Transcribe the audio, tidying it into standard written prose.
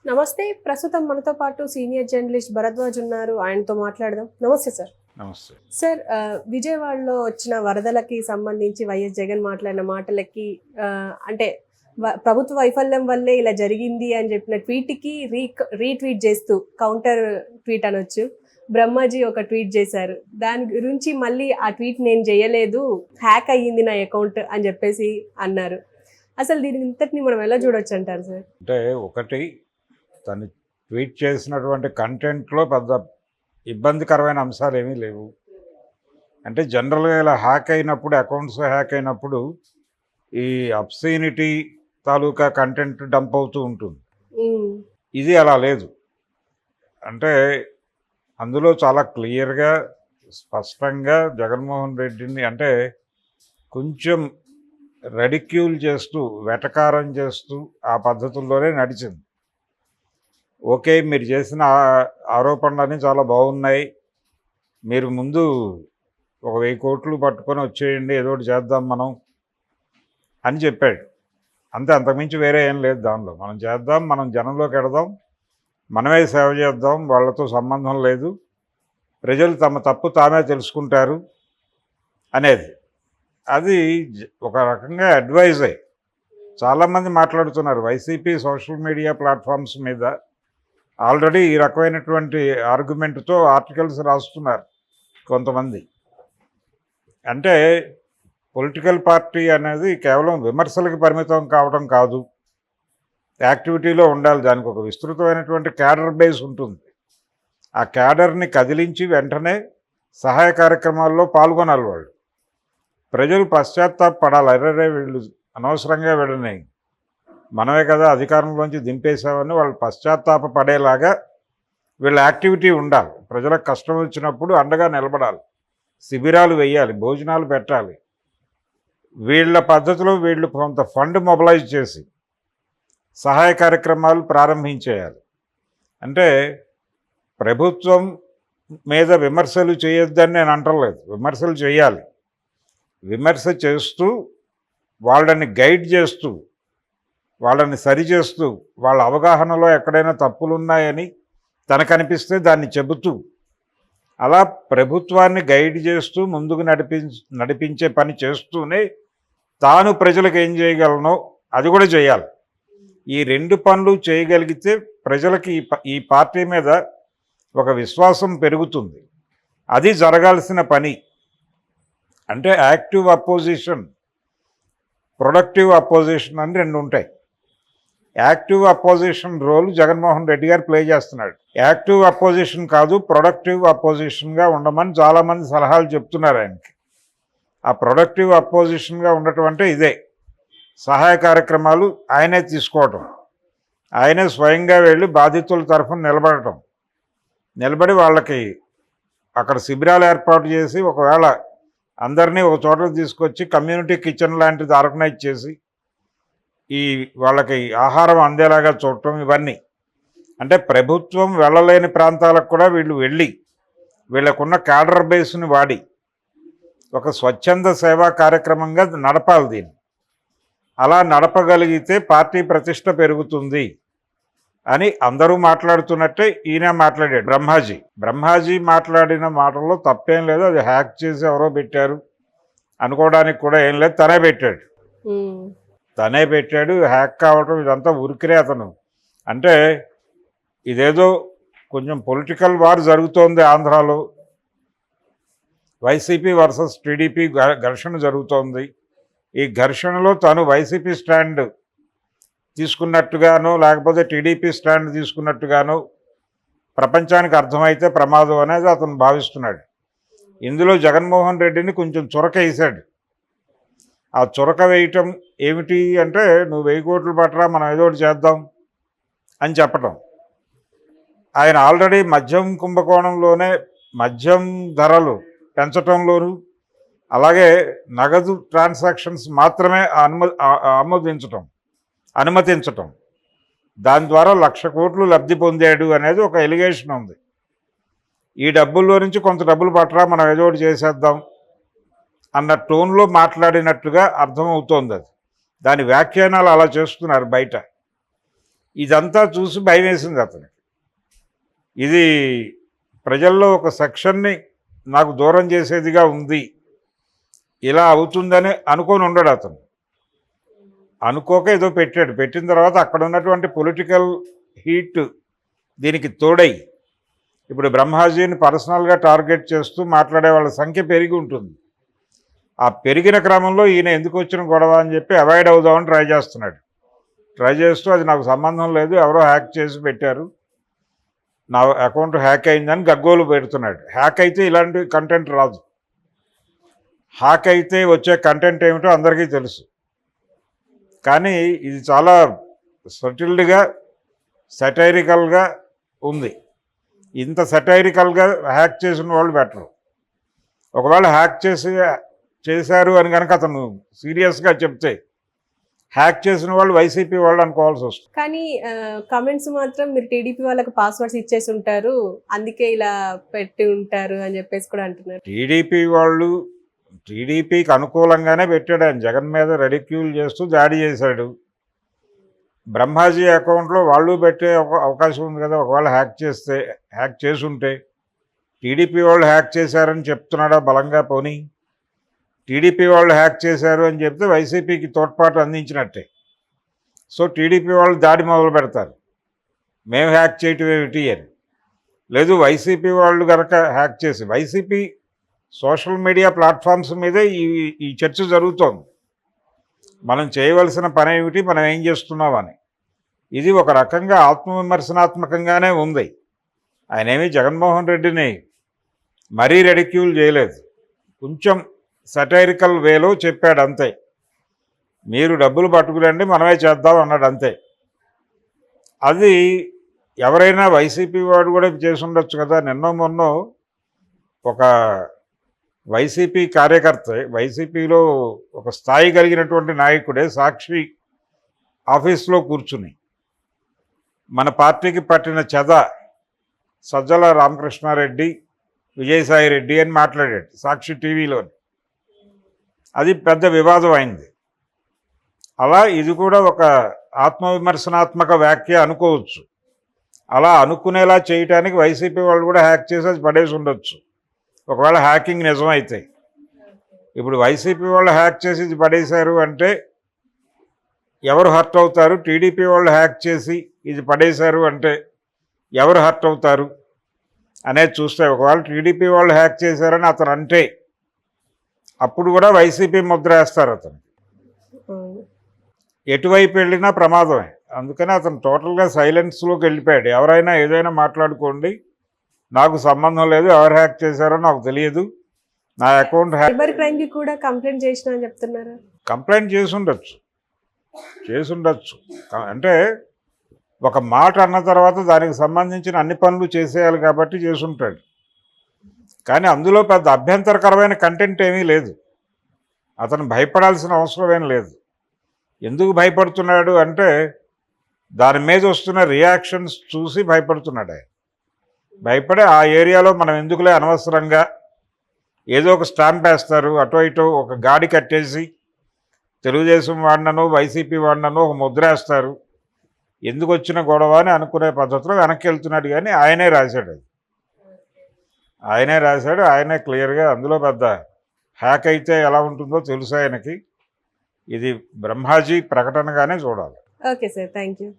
నమస్తే. ప్రస్తుతం మనతో పాటు సీనియర్ జర్నలిస్ట్ భరద్వాజ్ ఉన్నారు. ఆయనతో మాట్లాడదాం. నమస్తే సార్. నమస్తే. సార్ విజయవాడలో వచ్చిన వరదలకి సంబంధించి వైఎస్ జగన్ మాట్లాడిన మాటలకి అంటే ప్రభుత్వ వైఫల్యం వల్లే ఇలా జరిగింది అని చెప్పిన ట్వీట్కి రీట్వీట్ చేస్తూ కౌంటర్ ట్వీట్ అనొచ్చు. బ్రహ్మాజీ ఒక ట్వీట్ చేశారు. దాని గురించి మళ్ళీ ఆ ట్వీట్ నేను చేయలేదు, హ్యాక్ అయ్యింది నా అకౌంట్ అని చెప్పేసి అన్నారు. అసలు దీని ఇంతటిని మనం ఎలా చూడొచ్చు అంటారు సార్? అంటే ఒకటి, తను ట్వీట్ చేసినటువంటి కంటెంట్లో పెద్ద ఇబ్బందికరమైన అంశాలు ఏమీ లేవు. అంటే జనరల్గా ఇలా హ్యాక్ అయినప్పుడు, అకౌంట్స్ హ్యాక్ అయినప్పుడు ఈ అబ్సీనిటీ తాలూకా కంటెంట్ డంప్ అవుతూ ఉంటుంది. ఇది అలా లేదు. అంటే అందులో చాలా క్లియర్గా స్పష్టంగా జగన్మోహన్ రెడ్డిని అంటే కొంచెం రెడిక్యూల్ చేస్తూ, వెటకారం చేస్తూ ఆ పద్ధతుల్లోనే నడిచింది. ఓకే, మీరు చేసిన ఆరోపణలన్నీ చాలా బాగున్నాయి, మీరు ముందు ఒక 1000 కోట్లు పట్టుకొని వచ్చేయండి, ఏదో ఒకటి చేద్దాం మనం అని చెప్పాడు. అంతే, అంతకుమించి వేరే ఏం లేదు దానిలో. మనం చేద్దాం, మనం జనంలోకి ఎడదాం, మనమే సేవ చేద్దాం, వాళ్ళతో సంబంధం లేదు, ప్రజలు తమ తప్పు తామే తెలుసుకుంటారు అనేది. అది ఒక రకంగా అడ్వైజే. చాలామంది మాట్లాడుతున్నారు వైసీపీ సోషల్ మీడియా ప్లాట్ఫామ్స్ మీద ఆల్రెడీ ఈ రకమైనటువంటి ఆర్గ్యుమెంట్తో ఆర్టికల్స్ రాస్తున్నారు కొంతమంది. అంటే పొలిటికల్ పార్టీ అనేది కేవలం విమర్శలకు పరిమితం కావడం కాదు, యాక్టివిటీలో ఉండాలి. దానికి ఒక విస్తృతమైనటువంటి క్యాడర్ బేస్ ఉంటుంది. ఆ క్యాడర్ని కదిలించి వెంటనే సహాయ కార్యక్రమాల్లో పాల్గొనాలి. వాళ్ళు ప్రజలు పశ్చాత్తాపడాలి. అరే వీళ్ళు అనవసరంగా వీళ్ళని మనమే కదా అధికారంలోంచి దింపేశామని వాళ్ళు పశ్చాత్తాప పడేలాగా వీళ్ళ యాక్టివిటీ ఉండాలి. ప్రజలకు కష్టం వచ్చినప్పుడు అండగా నిలబడాలి, శిబిరాలు వేయాలి, భోజనాలు పెట్టాలి. వీళ్ళ పద్ధతిలో వీళ్ళు కొంత ఫండ్ మొబలైజ్ చేసి సహాయ కార్యక్రమాలు ప్రారంభించేయాలి. అంటే ప్రభుత్వం మీద విమర్శలు చేయొద్దని నేను అంటలేదు, విమర్శలు చేయాలి. విమర్శ చేస్తూ, వాళ్ళని గైడ్ చేస్తూ, వాళ్ళని సరిచేస్తూ, వాళ్ళ అవగాహనలో ఎక్కడైనా తప్పులున్నాయని తనకు అనిపిస్తే దాన్ని చెబుతూ, అలా ప్రభుత్వాన్ని గైడ్ చేస్తూ ముందుకు నడిపించే పని చేస్తూనే తాను ప్రజలకు ఏం చేయగలనో అది కూడా చేయాలి. ఈ 2 పనులు చేయగలిగితే ప్రజలకి ఈ పార్టీ మీద ఒక విశ్వాసం పెరుగుతుంది. అది జరగాల్సిన పని. అంటే యాక్టివ్ అపోజిషన్, ప్రొడక్టివ్ అపోజిషన్ అని 2 ఉంటాయి. Active opposition role Jaganmohan Reddy గారు ప్లే చేస్తున్నాడు. యాక్టివ్ అపోజిషన్ కాదు, ప్రొడక్టివ్ అపోజిషన్గా ఉండమని చాలామంది సలహాలు చెప్తున్నారు ఆయనకి. ఆ ప్రొడక్టివ్ అపోజిషన్గా ఉండటం అంటే ఇదే, సహాయ కార్యక్రమాలు ఆయనే తీసుకోవటం, ఆయనే స్వయంగా వెళ్ళి బాధితుల తరఫున నిలబడి వాళ్ళకి అక్కడ శిబిరాలు ఏర్పాటు చేసి, ఒకవేళ అందరినీ ఒక చోటకు తీసుకొచ్చి కమ్యూనిటీ కిచెన్ లాంటిది ఆర్గనైజ్ చేసి ఈ వాళ్ళకి ఆహారం అందేలాగా చూడటం, ఇవన్నీ. అంటే ప్రభుత్వం వెళ్ళలేని ప్రాంతాలకు కూడా వీళ్ళు వెళ్ళి వీళ్ళకున్న క్యాడర్ బేస్ని వాడి ఒక స్వచ్ఛంద సేవా కార్యక్రమంగా నడపాలి దీన్ని. అలా నడపగలిగితే పార్టీ ప్రతిష్ట పెరుగుతుంది అని అందరూ మాట్లాడుతున్నట్టే ఈయన మాట్లాడాడు. బ్రహ్మాజీ మాట్లాడిన మాటల్లో తప్పేం లేదు. అది హ్యాక్ చేసి ఎవరో పెట్టారు అనుకోవడానికి కూడా ఏం లేదు. తనే పెట్టాడు. హ్యాక్ కావటం ఇదంతా ఉరికిరే అతను. అంటే ఇదేదో కొంచెం పొలిటికల్ వార్ జరుగుతోంది ఆంధ్రాలో, వైసీపీ వర్సెస్ టీడీపీ ఘర్షణ జరుగుతోంది. ఈ ఘర్షణలో తను వైసీపీ స్టాండ్ తీసుకున్నట్టుగానో లేకపోతే టీడీపీ స్టాండ్ తీసుకున్నట్టుగానో ప్రపంచానికి అర్థమైతే ప్రమాదం అనేది అతను భావిస్తున్నాడు. ఇందులో జగన్మోహన్ రెడ్డిని కొంచెం చురక వేశాడు. ఆ చురక వేయటం ఏమిటి అంటే, నువ్వు 1000 కోట్లు పట్టరా, మనం ఏదో ఒకటి చేద్దాం అని చెప్పటం. ఆయన ఆల్రెడీ మద్యం కుంభకోణంలోనే మద్యం ధరలు పెంచటంలోనూ, అలాగే నగదు ట్రాన్సాక్షన్స్ మాత్రమే అనుమతించటం, దాని ద్వారా 1,00,000 కోట్లు లబ్ధి పొందాడు అనేది ఒక ఎలిగేషన్ ఉంది. ఈ డబ్బుల్లో నుంచి కొంత డబ్బులు పట్టరా, మనం ఏదో ఒకటి చేసేద్దాం అన్న టోన్లో మాట్లాడినట్టుగా అర్థమవుతోంది. అది దాని వ్యాఖ్యానాలు అలా చేస్తున్నారు బయట. ఇదంతా చూసి భయం వేసింది అతనికి. ఇది ప్రజల్లో ఒక సెక్షన్ని నాకు దూరం చేసేదిగా ఉంది, ఇలా అవుతుందని అనుకొని ఉండడు అతను. అనుకోక ఏదో పెట్టాడు. పెట్టిన తర్వాత అక్కడ ఉన్నటువంటి పొలిటికల్ హీట్ దీనికి తోడై ఇప్పుడు బ్రహ్మాజీని పర్సనల్గా టార్గెట్ చేస్తూ మాట్లాడే వాళ్ళ సంఖ్య పెరిగి ఉంటుంది. ఆ పెరిగిన క్రమంలో ఈయన ఎందుకు వచ్చిన గొడవ అని చెప్పి అవాయిడ్ అవుదామని ట్రై చేస్తున్నాడు. ట్రై చేస్తూ అది నాకు సంబంధం లేదు, ఎవరో హ్యాక్ చేసి పెట్టారు, నా అకౌంట్ హ్యాక్ అయిందని గగ్గోలు పెడుతున్నాడు. హ్యాక్ అయితే ఇలాంటి కంటెంట్ రాదు. హ్యాక్ అయితే వచ్చే కంటెంట్ ఏమిటో అందరికీ తెలుసు. కానీ ఇది చాలా సటిల్డ్గా సెటైరికల్గా ఉంది. ఇంత సెటైరికల్గా హ్యాక్ చేసిన వాళ్ళు బెటరు. ఒకవేళ హ్యాక్ చేశారు అని కనుక అతను సీరియస్గా చెప్తే హ్యాక్ చేసిన వాళ్ళు వైసీపీ వాళ్ళు అనుకోవాల్సి వస్తుంది. కానీ కమెంట్స్ మాత్రం మీరు టీడీపీ వాళ్ళకి పాస్వర్డ్స్ ఇచ్చేసి ఉంటారు, అందుకే ఇలా పెట్టి ఉంటారు అని చెప్పేసి కూడా అంటున్నారు. టీడీపీ వాళ్ళు టీడీపీకి అనుకూలంగానే పెట్టాడు. ఆయన జగన్ మీద రెడిక్యూల్ చేస్తూ దాడి చేశాడు. బ్రహ్మాజీ అకౌంట్లో వాళ్ళు పెట్టే అవకాశం ఉంది కదా. ఒకవేళ హ్యాక్ చేసుంటే టీడీపీ వాళ్ళు హ్యాక్ చేశారని చెప్తున్నాడా బలంగా? పోనీ టీడీపీ వాళ్ళు హ్యాక్ చేశారు అని చెప్తే వైసీపీకి తోడ్పాటు అందించినట్టే. సో టీడీపీ వాళ్ళు దాడి మొదలు పెడతారు, మేము హ్యాక్ చేయటం ఏమిటి అని. లేదు, వైసీపీ వాళ్ళు కనుక హ్యాక్ చేసి, వైసీపీ సోషల్ మీడియా ప్లాట్ఫామ్స్ మీదే ఈ చర్చ జరుగుతోంది. మనం చేయవలసిన పని ఏమిటి, మనం ఏం చేస్తున్నామని. ఇది ఒక రకంగా ఆత్మవిమర్శనాత్మకంగానే ఉంది. ఆయన ఏమీ జగన్మోహన్ రెడ్డిని మరీ రెడిక్యూల్ చేయలేదు, కొంచెం సటైరికల్ వేలో చెప్పాడు అంతే. మీరు డబ్బులు పట్టుకురండి, మనమే చేద్దాం అన్నాడు అంతే. అది ఎవరైనా వైసీపీ వాడు కూడా చేసి ఉండొచ్చు కదా. నిన్నో మొన్నో ఒక వైసీపీ కార్యకర్త, వైసీపీలో ఒక స్థాయి కలిగినటువంటి నాయకుడే సాక్షి ఆఫీస్లో కూర్చుని మన పార్టీకి పట్టిన చెద సజ్జల రామకృష్ణారెడ్డి, విజయసాయి రెడ్డి అని మాట్లాడాడు సాక్షి టీవీలో. అది పెద్ద వివాదం అయింది. అలా ఇది కూడా ఒక ఆత్మవిమర్శనాత్మక వ్యాఖ్య అనుకోవచ్చు. అలా అనుకునేలా చేయటానికి వైసీపీ వాళ్ళు కూడా హ్యాక్ చేసి అది పడేసి ఉండొచ్చు, ఒకవేళ హ్యాకింగ్ నిజమైతే. ఇప్పుడు వైసీపీ వాళ్ళు హ్యాక్ చేసి ఇది పడేశారు అంటే ఎవరు హర్ట్ అవుతారు? టీడీపీ వాళ్ళు హ్యాక్ చేసి ఇది పడేశారు అంటే ఎవరు హర్ట్ అవుతారు అనేది చూస్తే, ఒకవేళ టీడీపీ వాళ్ళు హ్యాక్ చేశారని అతను అంటే అప్పుడు కూడా వైసీపీ ముద్ర వేస్తారు అతను. ఎటువైపు వెళ్ళినా ప్రమాదమే. అందుకని అతను టోటల్గా సైలెన్స్లోకి వెళ్ళిపోయాడు. ఎవరైనా ఏదైనా మాట్లాడుకోండి, నాకు సంబంధం లేదు, ఎవరు హ్యాక్ చేశారో నాకు తెలియదు, నా అకౌంట్ సైబర్ క్రైమ్కి కూడా కంప్లైంట్ చేసిన అని చెప్తున్నారు. కంప్లైంట్ చేసుండొచ్చు. అంటే ఒక మాట అన్న తర్వాత దానికి సంబంధించిన అన్ని పనులు చేసేయాలి కాబట్టి చేసుంటాడు. కానీ అందులో పెద్ద అభ్యంతరకరమైన కంటెంట్ ఏమీ లేదు. అతను భయపడాల్సిన అవసరం ఏం లేదు. ఎందుకు భయపడుతున్నాడు అంటే దాని మీద వస్తున్న రియాక్షన్స్ చూసి భయపడుతున్నాడు. ఆయన భయపడే ఆ ఏరియాలో మనం ఎందుకులే అనవసరంగా ఏదో ఒక స్టాంప్ వేస్తారు, అటో ఇటో ఒక గాడి కట్టేసి తెలుగుదేశం వాడినను వైసీపీ వాడినను ఒక ముద్ర వేస్తారు, ఎందుకు వచ్చిన గొడవ అని అనుకునే పద్ధతిలో వెనక్కి వెళ్తున్నాడు. కానీ ఆయనే రాశాడు, ఆయనే క్లియర్గా. అందులో పెద్ద హ్యాక్ అయితే ఎలా ఉంటుందో తెలుసు ఆయనకి. ఇది బ్రహ్మాజీ ప్రకటనగానే చూడాలి. Okay sir, thank you.